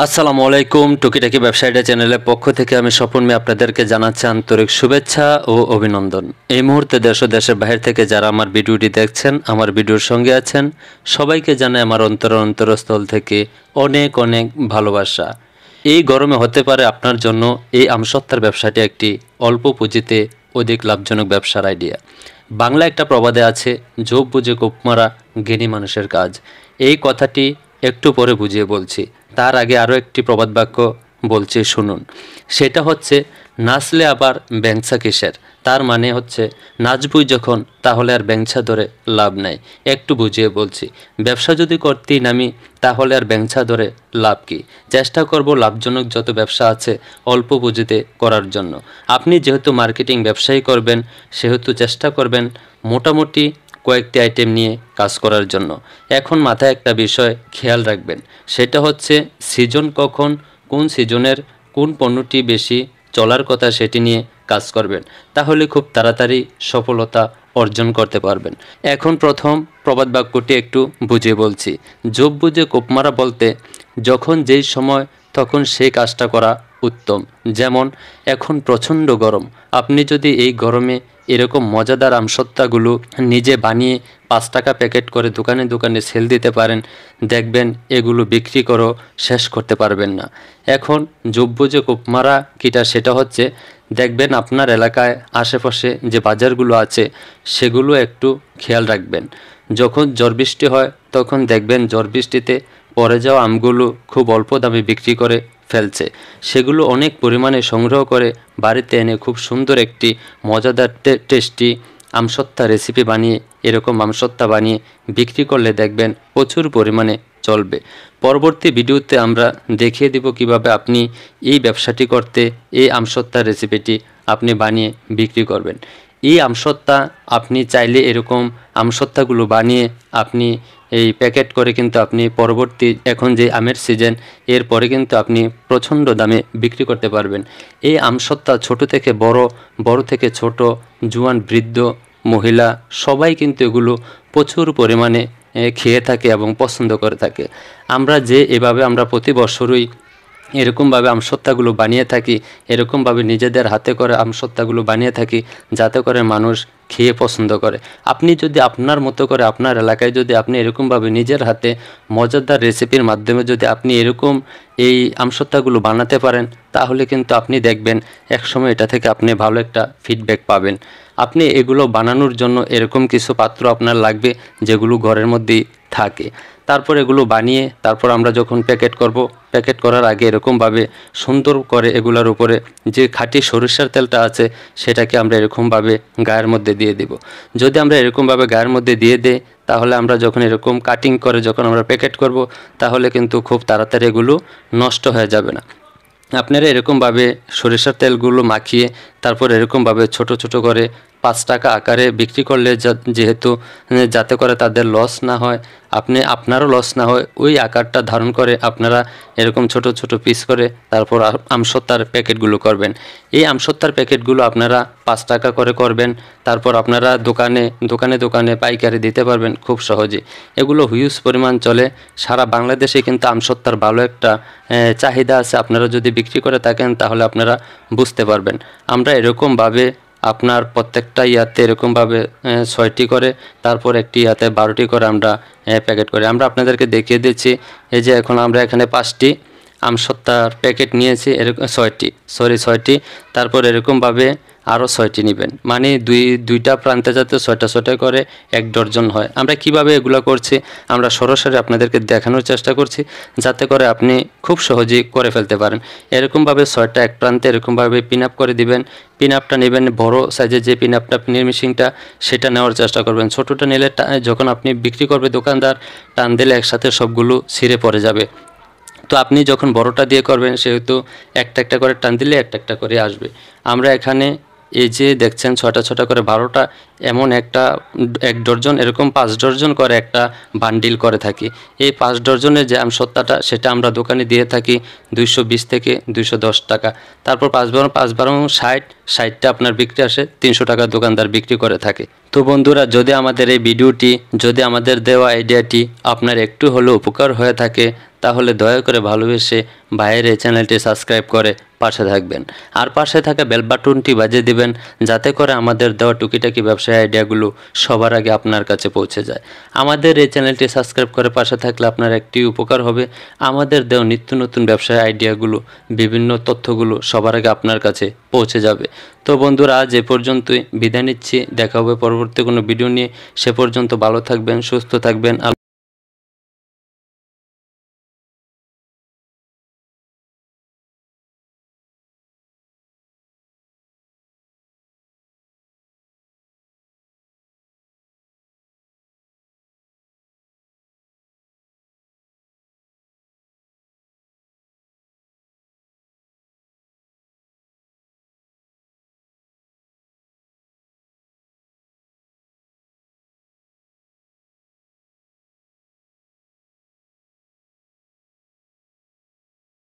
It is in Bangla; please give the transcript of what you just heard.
আসসালামু আলাইকুম। টুকিটাকি ব্যবসায়ীরা চ্যানেলের পক্ষ থেকে আমি স্বপন মিয়া আপনাদেরকে জানাচ্ছি আন্তরিক শুভেচ্ছা ও অভিনন্দন। এই মুহূর্তে দেশ ও দেশের বাইরে থেকে যারা আমার ভিডিওটি দেখছেন, আমার ভিডিওর সঙ্গে আছেন, সবাইকে জানাই আমার অন্তরস্থল থেকে অনেক অনেক ভালোবাসা। এই গরমে হতে পারে আপনার জন্য এই আমসত্ত্বার ব্যবসাটি একটি অল্প পুঁজিতে অধিক লাভজনক ব্যবসার আইডিয়া। বাংলা একটা প্রবাদে আছে, যোগ বুঝে কোপ মারা জ্ঞানী মানুষের কাজ। এই কথাটি একটু পরে বুঝিয়ে বলছি, তার আগে আরও একটি প্রবাদ বাক্য বলছি, শুনুন। সেটা হচ্ছে, নাচলে আবার ব্যাংসা কিসের। তার মানে হচ্ছে, নাচবই যখন তাহলে আর ব্যাংসা ধরে লাভ নাই। একটু বুঝিয়ে বলছি, ব্যবসা যদি করতেই নামি তাহলে আর ব্যাংসা ধরে লাভ কি। চেষ্টা করব লাভজনক যত ব্যবসা আছে অল্প পুঁজিতে করার জন্য। আপনি যেহেতু মার্কেটিং ব্যবসায়ী করবেন, সেহেতু চেষ্টা করবেন মোটামুটি কয়েকটি আইটেম নিয়ে কাজ করার জন্য। এখন মাথায় একটা বিষয় খেয়াল রাখবেন, সেটা হচ্ছে সিজন কখন, কোন সিজনের কোন পণ্যটি বেশি চলার কথা সেটি নিয়ে কাজ করবেন, তাহলে খুব তাড়াতাড়ি সফলতা অর্জন করতে পারবেন। এখন প্রথম প্রবাদ বাক্যটি একটু বুঝিয়ে বলছি। যোগ বুঝে কোপ মারা বলতে যখন যেই সময় তখন সেই কাজটা করা উত্তম। যেমন এখন প্রচণ্ড গরম, আপনি যদি এই গরমে এরকম মজাদার আমসত্ত্বাগুলো নিজে বানিয়ে 5 টাকা প্যাকেট করে দোকানে দোকানে সেল দিতে পারেন, দেখবেন এগুলো বিক্রি করেও শেষ করতে পারবেন না। এখন যোগ বুঝে কোপ মারা কিটা, সেটা হচ্ছে দেখবেন আপনার এলাকায় আশেপাশে যে বাজারগুলো আছে সেগুলো একটু খেয়াল রাখবেন। যখন ঝড় বৃষ্টি হয় তখন দেখবেন ঝড় বৃষ্টিতে পড়ে যাওয়া আমগুলো খুব অল্প দামে বিক্রি করে ফেলছে। সেগুলো অনেক পরিমাণে সংগ্রহ করে বাড়িতে এনে খুব সুন্দর একটি মজাদার টেস্টি আমসত্ত্বা রেসিপি বানিয়ে, এরকম আমসত্ত্বা বানিয়ে বিক্রি করলে দেখবেন প্রচুর পরিমাণে চলবে। পরবর্তী ভিডিওতে আমরা দেখিয়ে দিব কিভাবে আপনি এই ব্যবসাটি করতে এই আমসত্ত্বার রেসিপিটি আপনি বানিয়ে বিক্রি করবেন। এই আমসত্ত্বা আপনি চাইলে এরকম আমসত্ত্বাগুলো বানিয়ে আপনি এই প্যাকেট করে কিন্তু আপনি পরবর্তী এখন যে আমের সিজন এরপরে কিন্তু আপনি প্রচণ্ড দামে বিক্রি করতে পারবেন। এই আমসত্ত্বা ছোট থেকে বড়, বড় থেকে ছোট, জুয়ান বৃদ্ধ মহিলা সবাই কিন্তু এগুলো প্রচুর পরিমাণে খেয়ে থাকে এবং পছন্দ করে থাকে। আমরা যে এভাবে আমরা প্রতি বছরই এরকমভাবে আমসত্ত্বাগুলো বানিয়ে থাকি, এরকমভাবে নিজেদের হাতে করে আমসত্ত্বাগুলো বানিয়ে থাকি যাতে করে মানুষ খেয়ে পছন্দ করে। আপনি যদি আপনার মতো করে আপনার এলাকায় যদি আপনি এরকমভাবে নিজের হাতে মজাদার রেসিপির মাধ্যমে যদি আপনি এরকম এই আমসত্ত্বাগুলো বানাতে পারেন, তাহলে কিন্তু আপনি দেখবেন একসময় এটা থেকে আপনি ভালো একটা ফিডব্যাক পাবেন। আপনি এগুলো বানানোর জন্য এরকম কিছু পাত্র আপনার লাগবে যেগুলো ঘরের মধ্যেই থাকে। তারপর এগুলো বানিয়ে তারপর আমরা যখন প্যাকেট করব, প্যাকেট করার আগে এরকমভাবে সুন্দর করে এগুলোর উপরে যে খাঁটি সরিষার তেলটা আছে সেটাকে আমরা এরকমভাবে গায়ের মধ্যে দিয়ে দিব। যদি আমরা এরকমভাবে গায়ের মধ্যে দিয়ে দিই, তাহলে আমরা যখন এরকম কাটিং করে যখন আমরা প্যাকেট করব, তাহলে কিন্তু খুব তাড়াতাড়ি এগুলো নষ্ট হয়ে যাবে না। আপনারা এরকমভাবে সরিষার তেলগুলো মাখিয়ে তারপর এরকমভাবে ছোট ছোট করে 5 টাকা আকারে বিক্রি করলে যেহেতু যাতে করে তাদের লস না হয়, আপনারও লস না হয়, ওই আকারটা ধারণ করে আপনারা এরকম ছোট ছোট পিস করে তারপর আমসত্ত্বার প্যাকেটগুলো করবেন। এই আমসত্ত্বার প্যাকেটগুলো আপনারা 5 টাকা করে করবেন, তারপর আপনারা দোকানে দোকানে দোকানে পাইকারি দিতে পারবেন খুব সহজে। এগুলো হিউজ পরিমাণ চলে, সারা বাংলাদেশে কিন্তু আমসত্ত্বার ভালো একটা চাহিদা আছে। আপনারা যদি বিক্রি করে থাকেন তাহলে আপনারা বুঝতে পারবেন। আমরা এরকমভাবে আপনার প্রত্যেকটা ইয়াতে এরকমভাবে 6টি করে, তারপর একটি ইয়াতে 12টি করে আমরা প্যাকেট করি। আমরা আপনাদেরকে দেখিয়ে দিচ্ছি। এই যে এখন আমরা এখানে 5টি আমসত্ত্বার প্যাকেট নিয়েছি, এরকম 6টি, তারপর এরকমভাবে আরও 6টি নেবেন, মানে দুইটা প্রান্তে যাতে 6টা করে 1 ডজন হয়। আমরা কিভাবে এগুলো করছি আমরা সরাসরি আপনাদেরকে দেখানোর চেষ্টা করছি, যাতে করে আপনি খুব সহজেই করে ফেলতে পারেন। এরকমভাবে 6টা এক প্রান্তে এরকমভাবে পিন আপ করে দিবেন। পিন আপটা নেবেন বড় সাইজের যে পিন আপটা ফিনিশিংটা সেটা নেওয়ার চেষ্টা করবেন। ছোটোটা নিলে যখন আপনি বিক্রি করবে দোকানদার টান দিলে একসাথে সবগুলো ছিঁড়ে পড়ে যাবে। তো আপনি যখন বড়টা দিয়ে করবেন সেহেতু একটা একটা করে টান দিলে একটা একটা করে আসবে। আমরা এখানে এই যে দেখছেন 6টা করে 12টা, এমন একটা 1 ডজন এরকম 5 ডজন করে একটা বান্ডিল করে থাকি। এই 5 ডজনের যে আমসত্ত্বাটা সেটা আমরা দোকানে দিয়ে থাকি 220 থেকে 210 টাকা। তারপর 5 বারো 60টা আপনার বিক্রি আসে 300 টাকা দোকানদার বিক্রি করে থাকে। তো বন্ধুরা, যদি আমাদের এই ভিডিওটি, যদি আমাদের দেওয়া আইডিয়াটি আপনার একটু হলেও উপকার হয়ে থাকে, তাহলে দয়া করে ভালোবেসে ভাইয়ের এই চ্যানেলটি সাবস্ক্রাইব করে পাশে থাকবেন। আর পাশে থাকা বেল বাটনটি বাজিয়ে দিবেন, যাতে করে আমাদের দেওয়া টুকিটাকি ব্যবসায় আইডিয়াগুলো সবার আগে আপনার কাছে পৌঁছে যায়। আমাদের এই চ্যানেলটি সাবস্ক্রাইব করে পাশে থাকলে আপনার একটি উপকার হবে, আমাদের দেওয়া নিত্য নতুন ব্যবসায় আইডিয়াগুলো, বিভিন্ন তথ্যগুলো সবার আগে আপনার কাছে পৌঁছে যাবে। তো বন্ধুরা, আজ এ পর্যন্তই, বিদায় নিচ্ছি। দেখা হবে পরবর্তী কোনো ভিডিও নিয়ে। সে পর্যন্ত ভালো থাকবেন, সুস্থ থাকবেন।